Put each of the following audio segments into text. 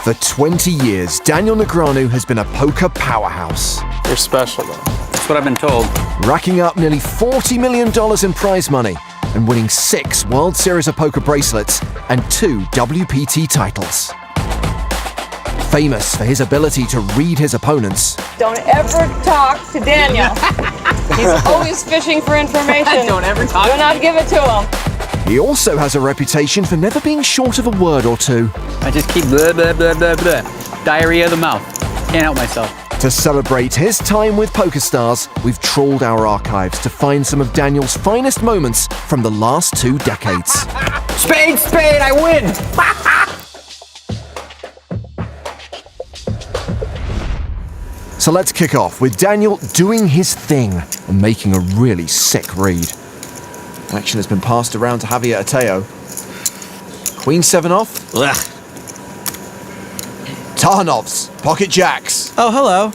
For 20 years, Daniel Negreanu has been a poker powerhouse. You're special, though. That's what I've been told. Racking up nearly $40 million in prize money and winning 6 World Series of Poker bracelets and 2 WPT titles. Famous for his ability to read his opponents. Don't ever talk to Daniel. He's always fishing for information. Don't ever talk. Do not give it to him. He also has a reputation for never being short of a word or two. I just keep blah, blah, blah, blah, blah. Diarrhea of the mouth. Can't help myself. To celebrate his time with PokerStars, we've trawled our archives to find some of Daniel's finest moments from the last 2 decades. Spade, spade, I win! So let's kick off with Daniel doing his thing and making a really sick read. Action has been passed around to Javier Ateo. Queen 7 off. Ugh. Tarnov's pocket jacks. Oh, hello.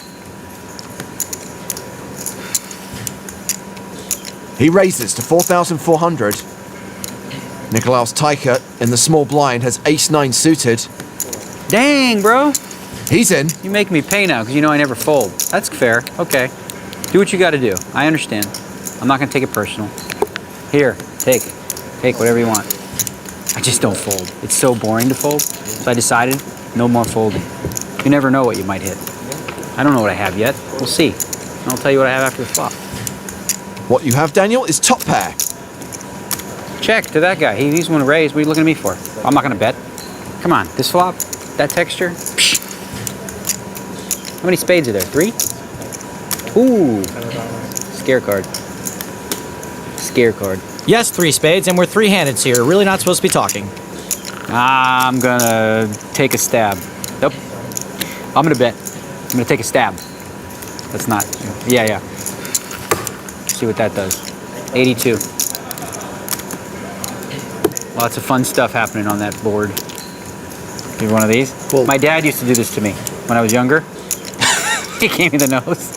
He raises to 4,400. Nicolaus Teicher in the small blind has ace-9 suited. Dang, bro. He's in. You make me pay now because you know I never fold. That's fair. Okay. Do what you got to do. I understand. I'm not going to take it personal. Here, take it. Take whatever you want. I just don't fold. It's so boring to fold. So I decided no more folding. You never know what you might hit. I don't know what I have yet. We'll see. And I'll tell you what I have after the flop. What you have, Daniel, is top pair. Check to that guy. He's going to raise. What are you looking at me for? I'm not going to bet. Come on. This flop, that texture. Psh. How many spades are there? 3? Ooh. Scare card. Scare card. Yes, 3 spades, and we're 3-handed, so you're really not supposed to be talking. I'm gonna take a stab. Nope. I'm gonna bet. I'm gonna take a stab. That's not. Yeah. See what that does. 82. Lots of fun stuff happening on that board. Give you one of these. Cool. My dad used to do this to me when I was younger. He gave me the nose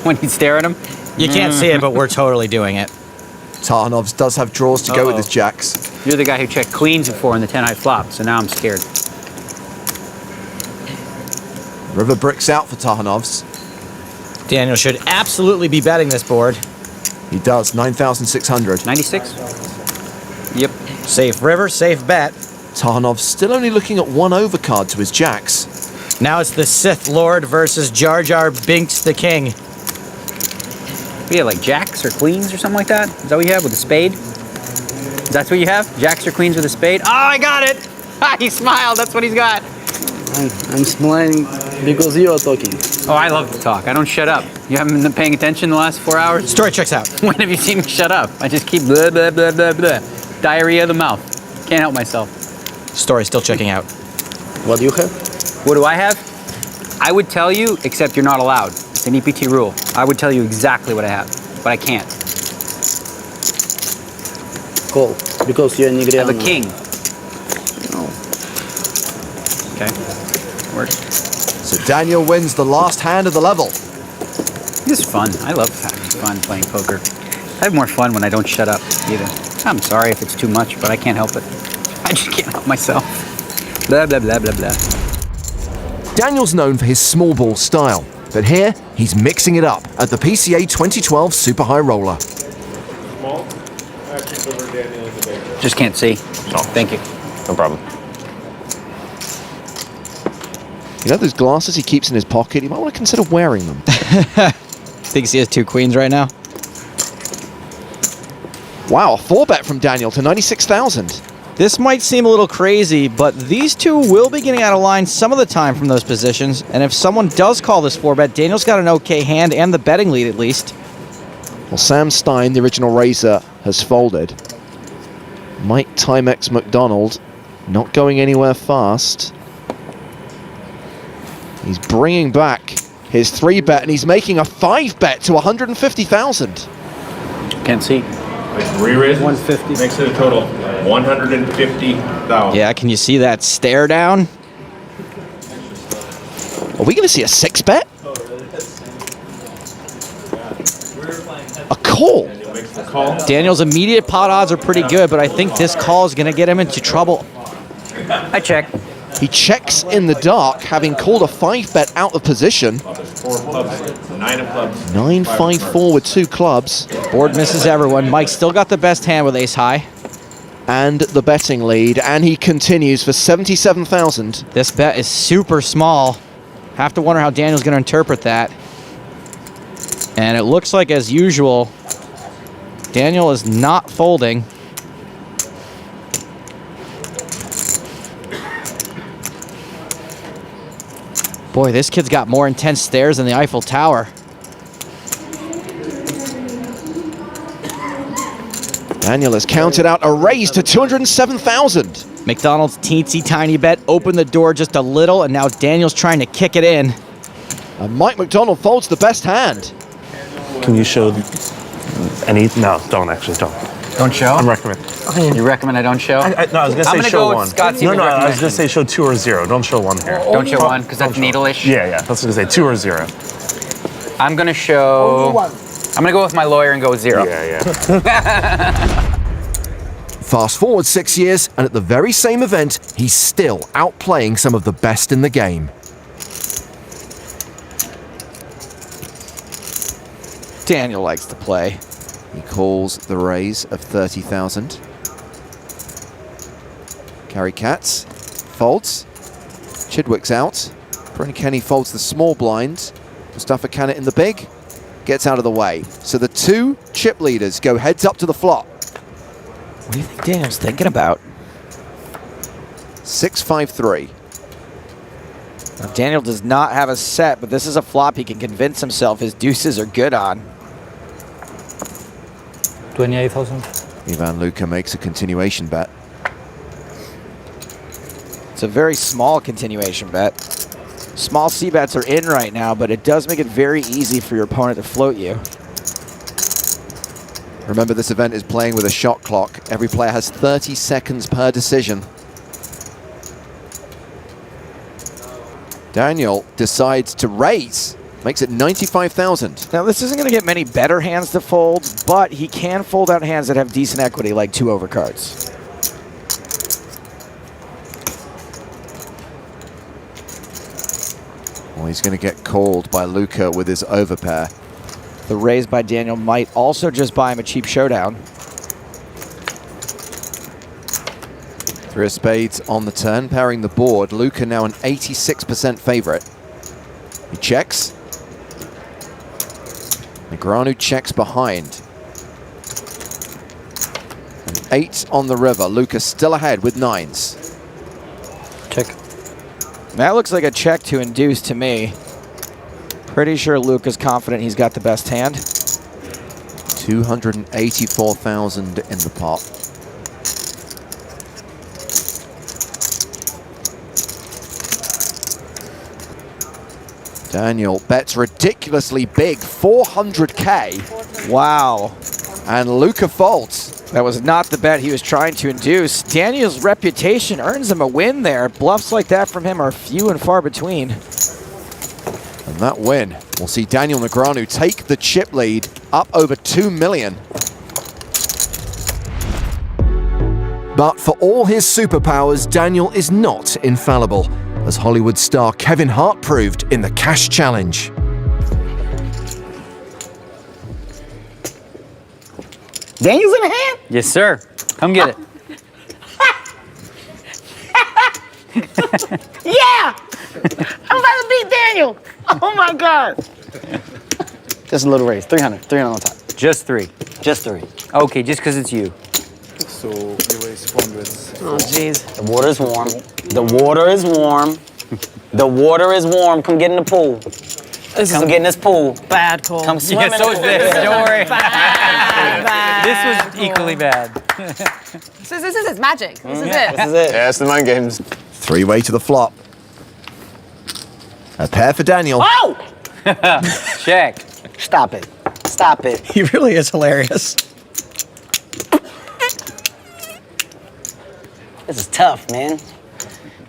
when he'd stare at him. You can't see it, but we're totally doing it. Tarnov's does have draws to go with his jacks. You're the guy who checked queens before in the 10-high flop, so now I'm scared. River bricks out for Tarnov's. Daniel should absolutely be betting this board. He does, 9,600. 96? Yep. Safe river, safe bet. Tarnov's still only looking at 1 overcard to his jacks. Now it's the Sith Lord versus Jar Jar Binks the King. What do you have, like jacks or queens or something like that? Is that what you have with a spade? Is that what you have? Jacks or queens with a spade? Oh, I got it! Ha, he smiled, that's what he's got. I'm smiling because you are talking. Oh, I love to talk. I don't shut up. You haven't been paying attention the last 4 hours? Story checks out. When have you seen me shut up? I just keep blah, blah, blah, blah, blah. Diarrhea of the mouth. Can't help myself. Story still checking out. What do you have? What do I have? I would tell you, except you're not allowed. It's an EPT rule. I would tell you exactly what I have, but I can't. Call. Because you're I Negreanu. have a king. No. Okay. Works. So Daniel wins the last hand of the level. This is fun. I love having fun playing poker. I have more fun when I don't shut up either. I'm sorry if it's too much, but I can't help it. I just can't help myself. Blah, blah, blah, blah, blah. Daniel's known for his small ball style, but here he's mixing it up at the PCA 2012 Super High Roller. Small. Actions over Daniel in the big. Just can't see. Oh. Thank you. No problem. You know those glasses he keeps in his pocket? You might want to consider wearing them. Thinks he has 2 queens right now. Wow, a 4-bet from Daniel to 96,000. This might seem a little crazy, but these two will be getting out of line some of the time from those positions, and if someone does call this 4-bet, Daniel's got an okay hand and the betting lead at least. Well, Sam Stein, the original raiser, has folded. Mike Timex McDonald not going anywhere fast. He's bringing back his 3-bet, and he's making a 5-bet to 150,000. Can't see. Re-raise 150. makes it a total 150,000. Yeah, can you see that stare down? Are we going to see a 6-bet? A call. Daniel makes the call. Daniel's immediate pot odds are pretty good, but I think this call is going to get him into trouble. I check. He checks in the dark, having called a 5-bet out of position. 4 clubs, 9 of clubs. 9-5-4 with 2 clubs. Board misses everyone. Mike still got the best hand with ace high. And the betting lead, and he continues for 77,000. This bet is super small. Have to wonder how Daniel's going to interpret that. And it looks like, as usual, Daniel is not folding. Boy, this kid's got more intense stares than the Eiffel Tower. Daniel has counted out a raise to 207,000. McDonald's teensy tiny bet opened the door just a little, and now Daniel's trying to kick it in. And Mike McDonald folds the best hand. Can you show any? No, don't actually, don't. Don't show? I'm recommending. You recommend I don't show? No, I was gonna say I'm gonna show go with one. Scott's No, even I was gonna recommendation. say show 2 or 0. Don't show 1 here. Don't show 1, because that's Don't show. needle-ish. Yeah. That's gonna say 2 or 0. I'm going to show... I'm going to go with my lawyer and go 0. Yeah. Fast forward 6 years, and at the very same event, he's still outplaying some of the best in the game. Daniel likes to play. He calls the raise of 30,000. Carry Katz folds. Chidwick's out. Bryn Kenny folds the small blind. Mustafa Kanat in the big. Gets out of the way. So the 2 chip leaders go heads up to the flop. What do you think Daniel's thinking about? 6-5-3. Now, Daniel does not have a set, but this is a flop he can convince himself his deuces are good on. 28,000. Ivan Luka makes a continuation bet. It's a very small continuation bet. Small C-bets are in right now, but it does make it very easy for your opponent to float you. Remember, this event is playing with a shot clock. Every player has 30 seconds per decision. Daniel decides to raise. Makes it 95,000. Now, this isn't going to get many better hands to fold, but he can fold out hands that have decent equity, like 2 overcards. Well, he's going to get called by Luka with his overpair. The raise by Daniel might also just buy him a cheap showdown. 3 of spades on the turn, pairing the board. Luka now an 86% favorite. He checks. Negreanu checks behind. An 8 on the river. Luka still ahead with 9s. Check. That looks like a check to induce to me. Pretty sure Luke is confident he's got the best hand. 284,000 in the pot. Daniel bets ridiculously big, 400K. Wow. And Luka folds. That was not the bet he was trying to induce. Daniel's reputation earns him a win there. Bluffs like that from him are few and far between. And that win will see Daniel Negreanu take the chip lead up over 2 million. But for all his superpowers, Daniel is not infallible, as Hollywood star Kevin Hart proved in the Cash Challenge. Daniel's in the hand? Yes, sir. Come get it. Yeah! I'm about to beat Daniel. Oh my God. Just a little raise. 300. 300 on top. Just 3. Just 3. Okay, just because it's you. So you raise hundreds. Oh, jeez. The water is warm. The water is warm. The water is warm. Come get in the pool. Come get in this pool. Bad call. Come swim Yeah, in so the is pool. this. Don't worry. Bad This was equally bad. This is it. Magic. This is it. This is it. Yeah, it's the mind games. 3-way to the flop. A pair for Daniel. Oh! Check. Stop it. Stop it. He really is hilarious. This is tough, man.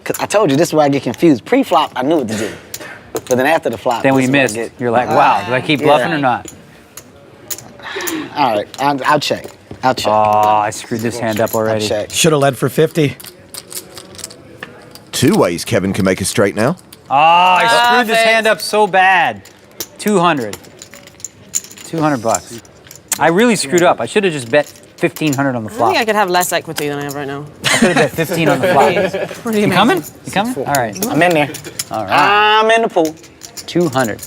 Cause I told you this is where I get confused. Pre-flop, I knew what to do. But then after the flop, Then this we is where I missed. get- You're like, wow, do I keep bluffing or not? All right, I'll check. I'll check. Oh, I screwed this hand up I'll already. check. Should have led for 50. 2 ways Kevin can make a straight now. Oh, I screwed this Perfect. hand up so bad. 200. 200 bucks. I really screwed up. I should have just bet 1,500 on the I flop. think I could have less equity than I have right now. I could have bet 15 on the flop. Pretty You amazing. coming? You coming? All right. I'm in there. All right. I'm in the pool. 200.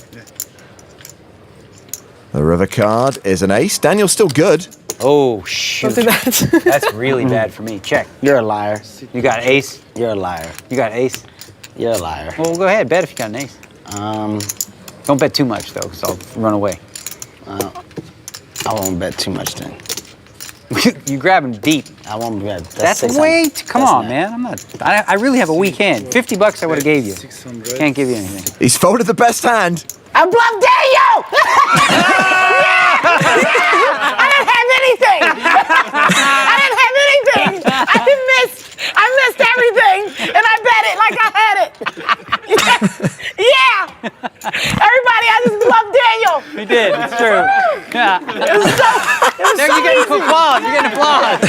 The river card is an ace. Daniel's still good. Oh, shoot. Don't do that. That's really bad for me. Check. You're a liar. You got ace? You're a liar. You got ace? You're a liar. Well, go ahead. Bet if you got an ace. Don't bet too much, though, because I'll run away. I won't bet too much then. You grab him deep. I won't bet. That's 600. way too, come That's on, not- man. I'm not. I really have a weak hand. 50 bucks I would have gave you. Can't give you anything. He's folded the best hand. I bluffed Daniel! I didn't have anything! I didn't have anything! I missed everything! And I bet it like I had it! Yeah! Everybody, I just bluffed Daniel! You did. It's true. Yeah. It was so There, you're getting applause. You're getting applause.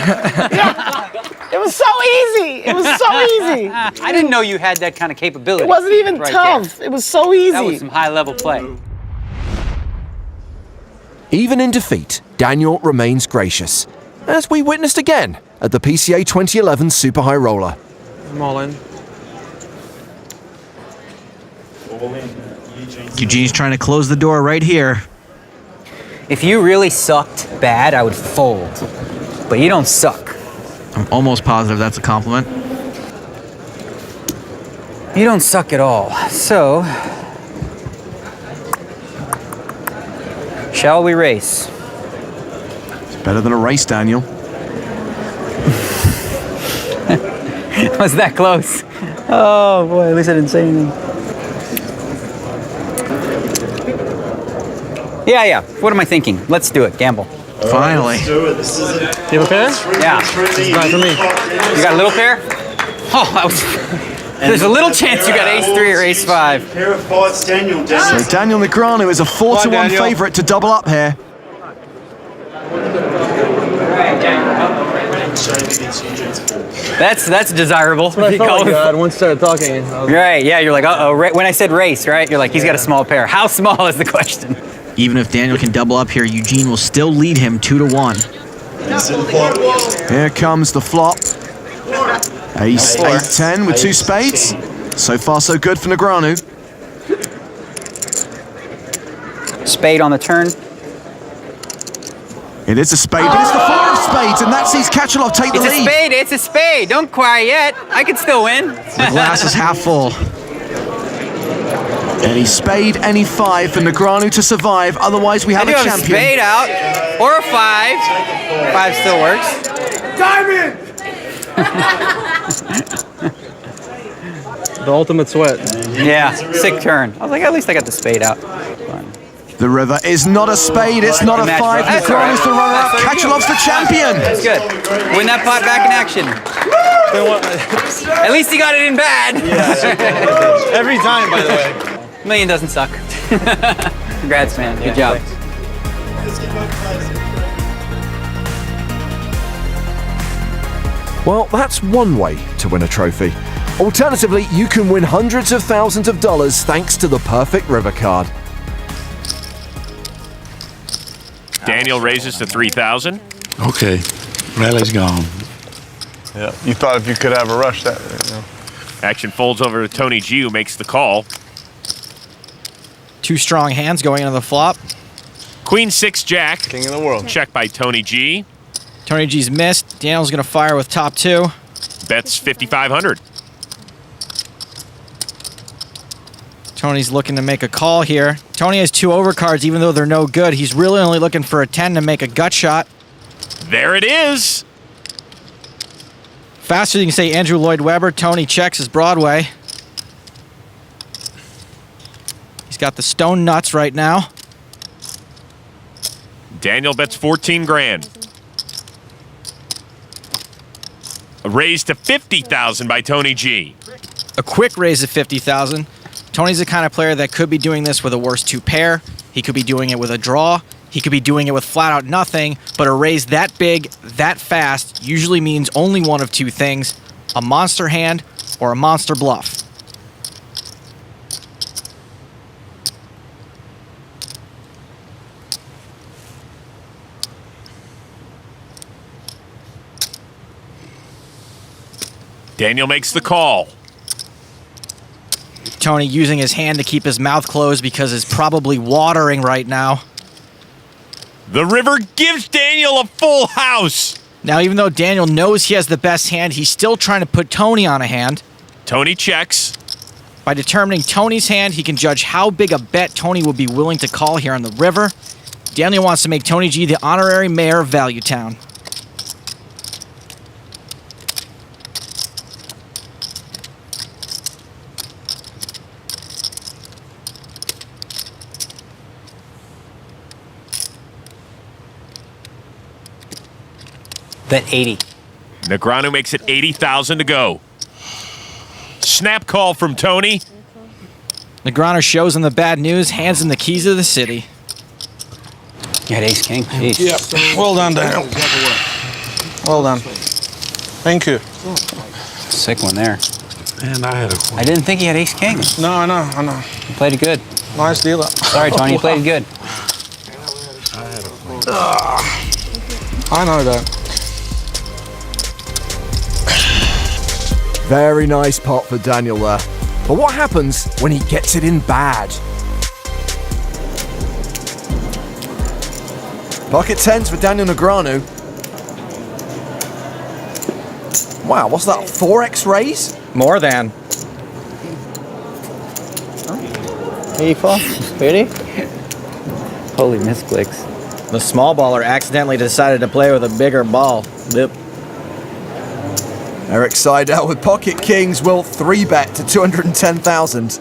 It was so easy! It was so easy! I didn't know you had that kind of capability. It wasn't even right tough. It was so easy. There. That was some high-level play. Even in defeat, Daniel remains gracious, as we witnessed again at the PCA 2011 Super High Roller. I'm all in. Eugene's trying to close the door right here. If you really sucked bad, I would fold. But you don't suck. I'm almost positive that's a compliment. You don't suck at all. So, shall we race? It's better than a race, Daniel. Was that close? Oh boy, at least I didn't say anything. Yeah. What am I thinking? Let's do it. Gamble. Finally. Do it. This is it. You have a pair? Yeah. This is not for me. You got a little pair? Oh, that was. There's a little chance you got ace 3 or ace 5. Pair of fights, Daniel. So Daniel Negreanu is a 4-1 Daniel. favourite to double up here. That's desirable. I felt like God once started talking. Right, yeah, you're like, uh-oh. When I said race, right? You're like, he's got a small pair. How small is the question? Even if Daniel can double up here, Eugene will still lead him 2-1. Here comes the flop. Ace 8-10 with 2 spades. So far so good for Negreanu. Spade on the turn. It is a spade, but it's the 4 of spades, and that sees Kachalov take the lead. It's a spade. Don't cry yet. I can still win. The glass is half full. Any spade, any 5 for Negreanu to survive, otherwise we I have do a have a champion. spade out. Or a 5. 5 still works. The ultimate sweat. Yeah, sick turn. I was like, at least I got the spade out. The river is not a spade, it's not a 5. That's all right. Negreanu's the runner-up, Kachalov's the champion. That's good. Win that pot back in action. At least he got it in bad. Every time, by the way. Million doesn't suck. Congrats, man. Good job. Well, that's one way to win a trophy. Alternatively, you can win hundreds of thousands of dollars thanks to the perfect river card. Daniel raises to 3,000. Okay, rally's gone. Yeah. You thought if you could have a rush that, Action folds over to Tony G, who makes the call. 2 strong hands going into the flop. Queen 6 Jack. King of the world. Check by Tony G. Tony G's missed. Daniel's going to fire with top 2. Bets 5,500. Tony's looking to make a call here. Tony has 2 overcards, even though they're no good. He's really only looking for a 10 to make a gut shot. There it is. Faster than you can say Andrew Lloyd Webber. Tony checks his Broadway. He's got the stone nuts right now. Daniel bets 14 grand. A raise to 50,000 by Tony G. A quick raise of 50,000. Tony's the kind of player that could be doing this with a worse 2 pair. He could be doing it with a draw. He could be doing it with flat out nothing, but a raise that big, that fast, usually means only one of 2 things: a monster hand or a monster bluff. Daniel makes the call. Tony using his hand to keep his mouth closed because it's probably watering right now. The river gives Daniel a full house. Now, even though Daniel knows he has the best hand, he's still trying to put Tony on a hand. Tony checks. By determining Tony's hand, he can judge how big a bet Tony would be willing to call here on the river. Daniel wants to make Tony G the honorary mayor of Value Town. Bet 80. Negreanu makes it 80,000 to go. Snap call from Tony. Negreanu shows him the bad news, hands him the keys of the city. You had ace king? Jeez. Yep. Well done, Daniel. Well done. Thank you. Sick one there. And I had a I didn't think he had ace king. No, I know. You played it good. Nice dealer. Sorry, Tony, you played it good. I know that. Very nice pot for Daniel there. But what happens when he gets it in bad? Pocket tens for Daniel Negreanu. Wow, what's that, 4x raise? More than. 84? Ready? Holy misclicks. The small baller accidentally decided to play with a bigger ball. Yep. Eric Seidel with pocket kings will 3-bet to 210,000.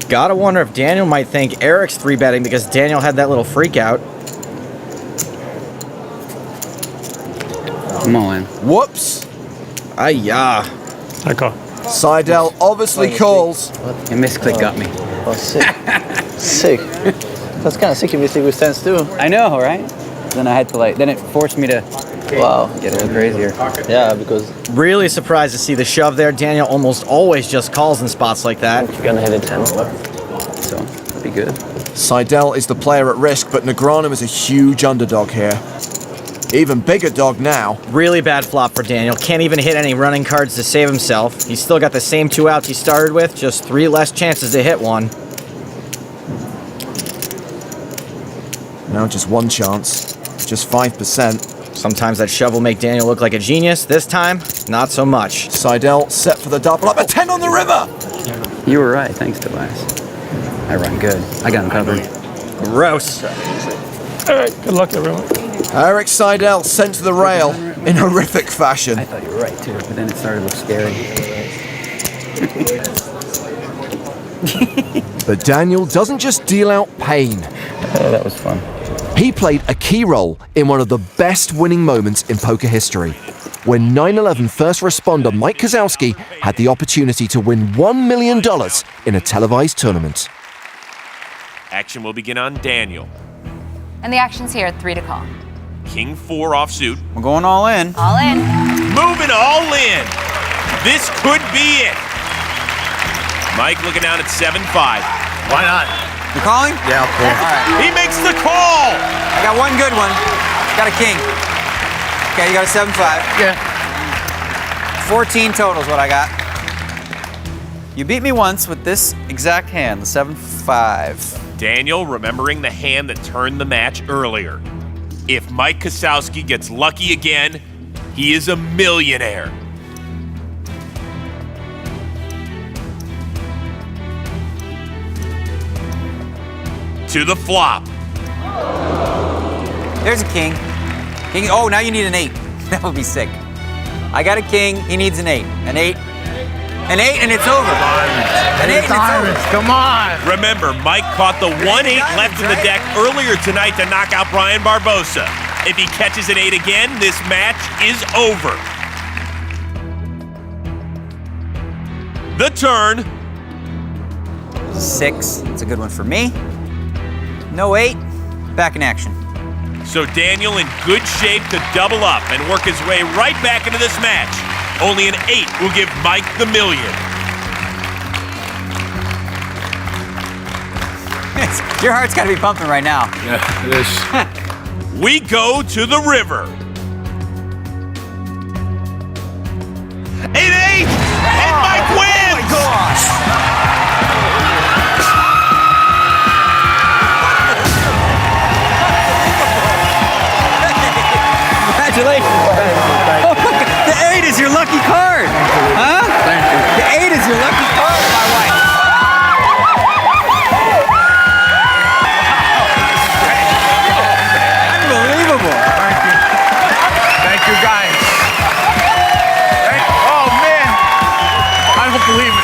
Gotta wonder if Daniel might think Eric's 3-betting because Daniel had that little freak out. Come on. Whoops. Ay-ya. I call. Seidel obviously calls. Your misclick got me. Oh, sick. Sick. That's kind of sick if you think with tens too. I know, right? Then I had to then it forced me to get a little crazier. Yeah, because Really surprised to see the shove there. Daniel almost always just calls in spots like that. you're gonna hit a 10. So, that'd be good. Seidel is the player at risk, but Negreanu is a huge underdog here. Even bigger dog now. Really bad flop for Daniel. Can't even hit any running cards to save himself. He's still got the same 2 outs he started with, just 3 less chances to hit one. Now just 1 chance. Just 5%. Sometimes that shove will make Daniel look like a genius. This time, not so much. Seidel set for the double up. A 10 on the river! You were right. Thanks, Tobias. I run good. I got him covered. Gross. All right, good luck, everyone. Eric Seidel sent to the rail in horrific fashion. I thought you were right, too, but then it started to look scary. But Daniel doesn't just deal out pain. Oh, that was fun. He played a key role in one of the best winning moments in poker history, when 9/11 first responder Mike Kozowski had the opportunity to win $1 million in a televised tournament. Action will begin on Daniel. And the action's here at 3 to call. King 4 offsuit. We're going all in. All in. Moving all in. This could be it. Mike looking down at 7-5. Why not? You calling? Yeah, of course. All right. He makes the call. I got one good one. Got a king. Okay, you got a 7-5. Yeah. 14 total is what I got. You beat me once with this exact hand, the 7-5. Daniel remembering the hand that turned the match earlier. If Mike Kozowski gets lucky again, he is a millionaire. To the flop. There's a king. King. Oh, now you need an 8. That would be sick. I got a king. He needs an 8. An 8. An 8, and it's over. An 8, and it's over. Come on. Remember, Mike caught the 1-8 left in the deck earlier tonight to knock out Brian Barbosa. If he catches an 8 again, this match is over. The turn. 6. It's a good one for me. No 8. Back in action. So Daniel in good shape to double up and work his way right back into this match. Only an 8 will give Mike the million. Your heart's got to be pumping right now. Yeah, it is. We go to the river. 8-8, and Mike wins! Oh my gosh! Congratulations. The 8 is your lucky card. Huh? Thank you. The 8 is your lucky card, my wife. Unbelievable. Thank you, guys. Oh, man. I don't believe it.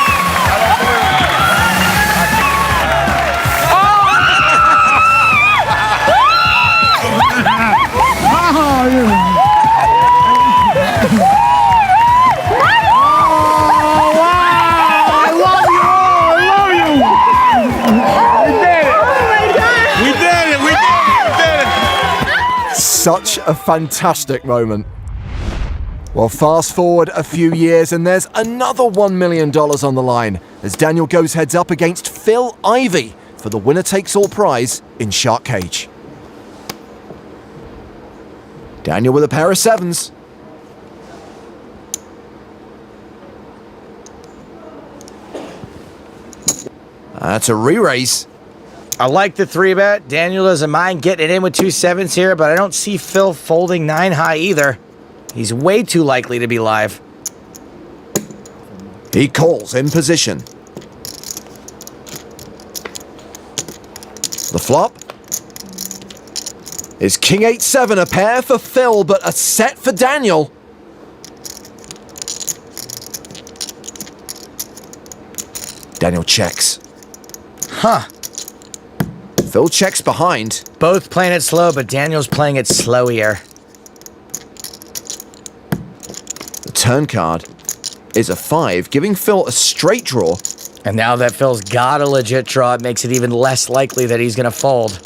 Such a fantastic moment. Well, fast forward a few years and there's another $1 million on the line as Daniel goes heads up against Phil Ivey for the winner-takes-all prize in Shark Cage. Daniel with a pair of 7s. That's a re-raise. I like the 3-bet. Daniel doesn't mind getting it in with 2 7s here, but I don't see Phil folding 9 high either. He's way too likely to be live. He calls in position. The flop is King 8-7, a pair for Phil, but a set for Daniel. Daniel checks. Huh. Phil checks behind. Both playing it slow, but Daniel's playing it slow here. The turn card is a 5, giving Phil a straight draw. And now that Phil's got a legit draw, it makes it even less likely that he's going to fold.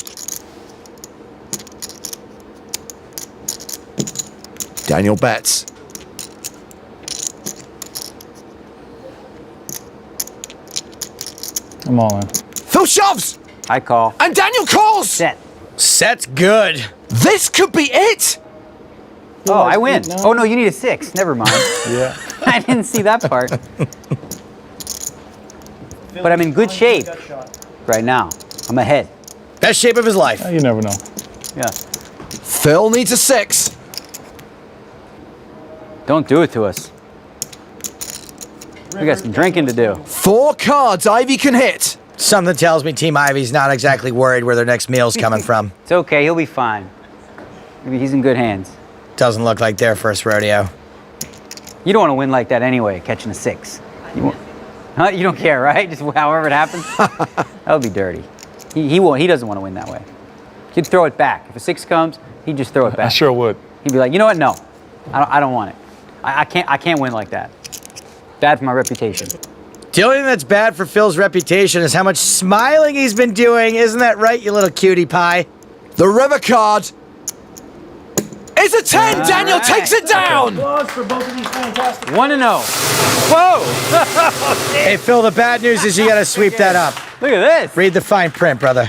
Daniel bets. I'm all in. Phil shoves! I call. And Daniel calls! Set. Set's good. This could be it! Oh, I win. Oh, no, you need a 6. Never mind. Yeah. I didn't see that part. But I'm in good shape right now. I'm ahead. Best shape of his life. You never know. Yeah. Phil needs a 6. Don't do it to us. We got some drinking to do. 4 cards Ivy can hit. Something tells me Team Ivy's not exactly worried where their next meal's coming from. It's okay. He'll be fine. Maybe he's in good hands. Doesn't look like their first rodeo. You don't want to win like that anyway, catching a 6. Huh? You don't care, right? Just however it happens? That would be dirty. He won't. He doesn't want to win that way. He'd throw it back. If a 6 comes, he'd just throw it back. I sure would. He'd be like, you know what? No, I don't want it. I can't win like that. Bad for my reputation. The only thing that's bad for Phil's reputation is how much smiling he's been doing. Isn't that right, you little cutie pie? The river card is a 10. Daniel takes it down. 1-0. Whoa! Hey, Phil, the bad news is you got to sweep that up. Look at this. Read the fine print, brother.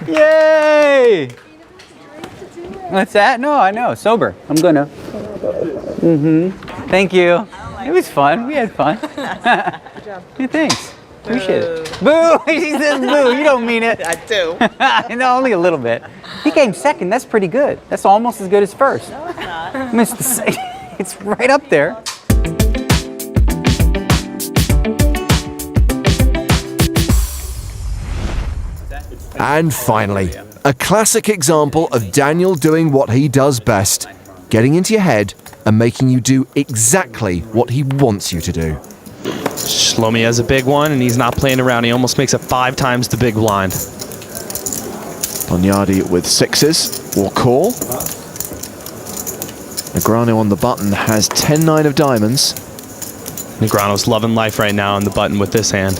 Yay! What's that? No, I know. Sober. I'm gonna. Thank you. It was fun. We had fun. Hey, thanks. Appreciate it. Boo! She says boo. You don't mean it. I do. No, only a little bit. He came second. That's pretty good. That's almost as good as first. No, it's not. It's right up there. And finally, a classic example of Daniel doing what he does best, getting into your head and making you do exactly what he wants you to do. Shlomi has a big one, and he's not playing around. He almost makes it 5 times the big blind. Bonyadi with 6s will call. Negreanu on the button has 10-9 of diamonds. Negreanu's loving life right now on the button with this hand.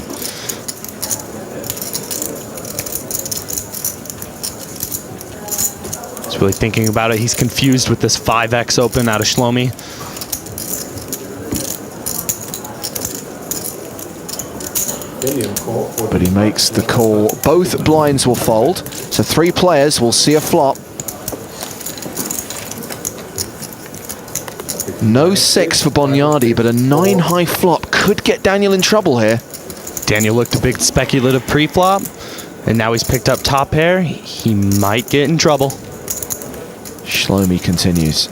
He's really thinking about it. He's confused with this 5x open out of Shlomi. But he makes the call. Both blinds will fold, so 3 players will see a flop. No 6 for Bonyardi, but a 9 high flop could get Daniel in trouble here. Daniel looked a big speculative pre-flop, and now he's picked up top pair. He might get in trouble. Shlomi continues.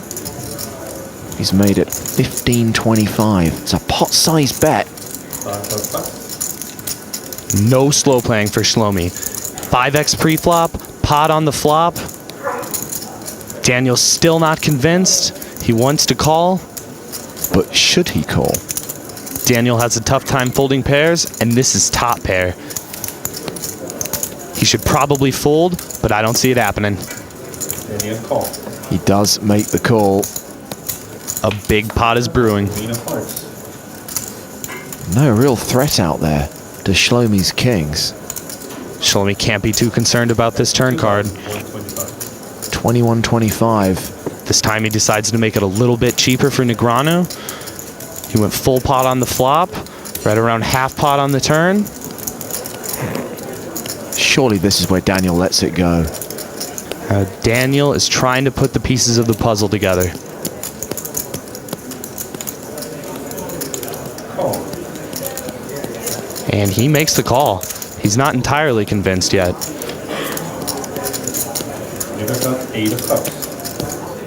He's made it 15-25. It's a pot-sized bet. No slow playing for Shlomi. 5x pre-flop, pot on the flop. Daniel's still not convinced. He wants to call. But should he call? Daniel has a tough time folding pairs, and this is top pair. He should probably fold, but I don't see it happening. He does make the call. A big pot is brewing. No real threat out there to Shlomi's kings. Shlomi can't be too concerned about this turn card. 21-25. This time he decides to make it a little bit cheaper for Negreanu. He went full pot on the flop, right around half pot on the turn. Surely this is where Daniel lets it go. Daniel is trying to put the pieces of the puzzle together. And he makes the call. He's not entirely convinced yet.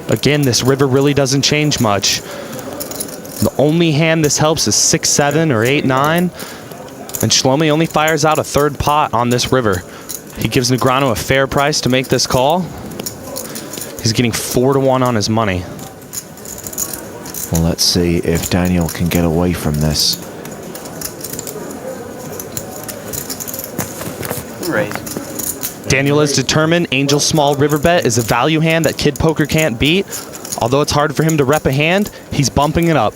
Again, this river really doesn't change much. The only hand this helps is 6-7 or 8-9. And Shlomi only fires out a third pot on this river. He gives Negreanu a fair price to make this call. He's getting 4-1 on his money. Well, let's see if Daniel can get away from this. Daniel is determined Angel Small River Bet is a value hand that Kid Poker can't beat. Although it's hard for him to rep a hand, he's bumping it up.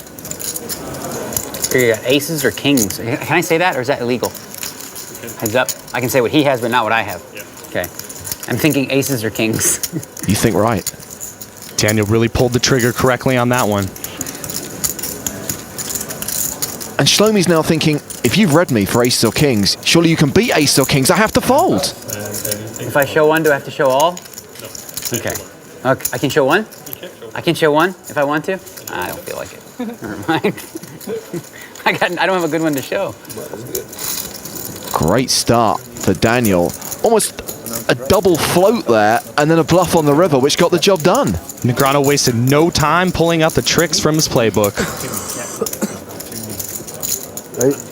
Aces or kings? Can I say that, or is that illegal? Heads up. I can say what he has, but not what I have. Okay. I'm thinking aces or kings. You think right. Daniel really pulled the trigger correctly on that one. And Shlomi's now thinking, if you've read me for aces or kings, surely you can beat aces or kings. I have to fold. If I show one, do I have to show all? No. Okay. I can show one? I can show one if I want to? I don't feel like it. Never mind. I don't have a good one to show. Great start for Daniel. Almost a double float there, and then a bluff on the river, which got the job done. Negreanu wasted no time pulling out the tricks from his playbook.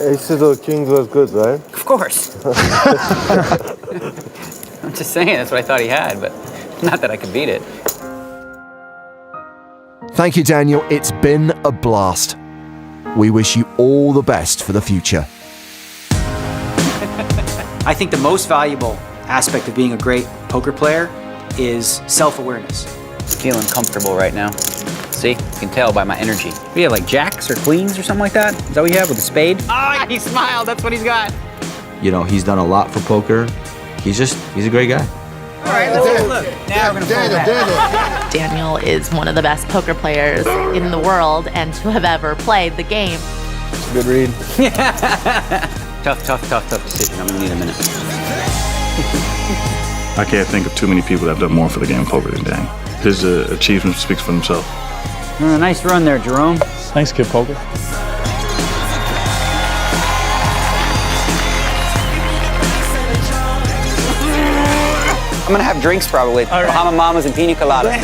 Aces or kings was good, right? Of course. I'm just saying, that's what I thought he had, but not that I could beat it. Thank you, Daniel. It's been a blast. We wish you all the best for the future. I think the most valuable aspect of being a great poker player is self-awareness. Feeling comfortable right now. See, you can tell by my energy. We have like jacks or queens or something like that? Is that what you have with a spade? Ah, he smiled, that's what he's got. You know, he's done a lot for poker. He's a great guy. All right, let's take a look. Now we're gonna pull that. Daniel is one of the best poker players in the world and to have ever played the game. It's a good read. Tough decision. I'm gonna need a minute. I can't think of too many people that have done more for the game of poker than Dan. His achievement speaks for himself. Nice run there, Jerome. Thanks, Kid Poker. I'm gonna have drinks probably. Bahama Mamas and pina coladas.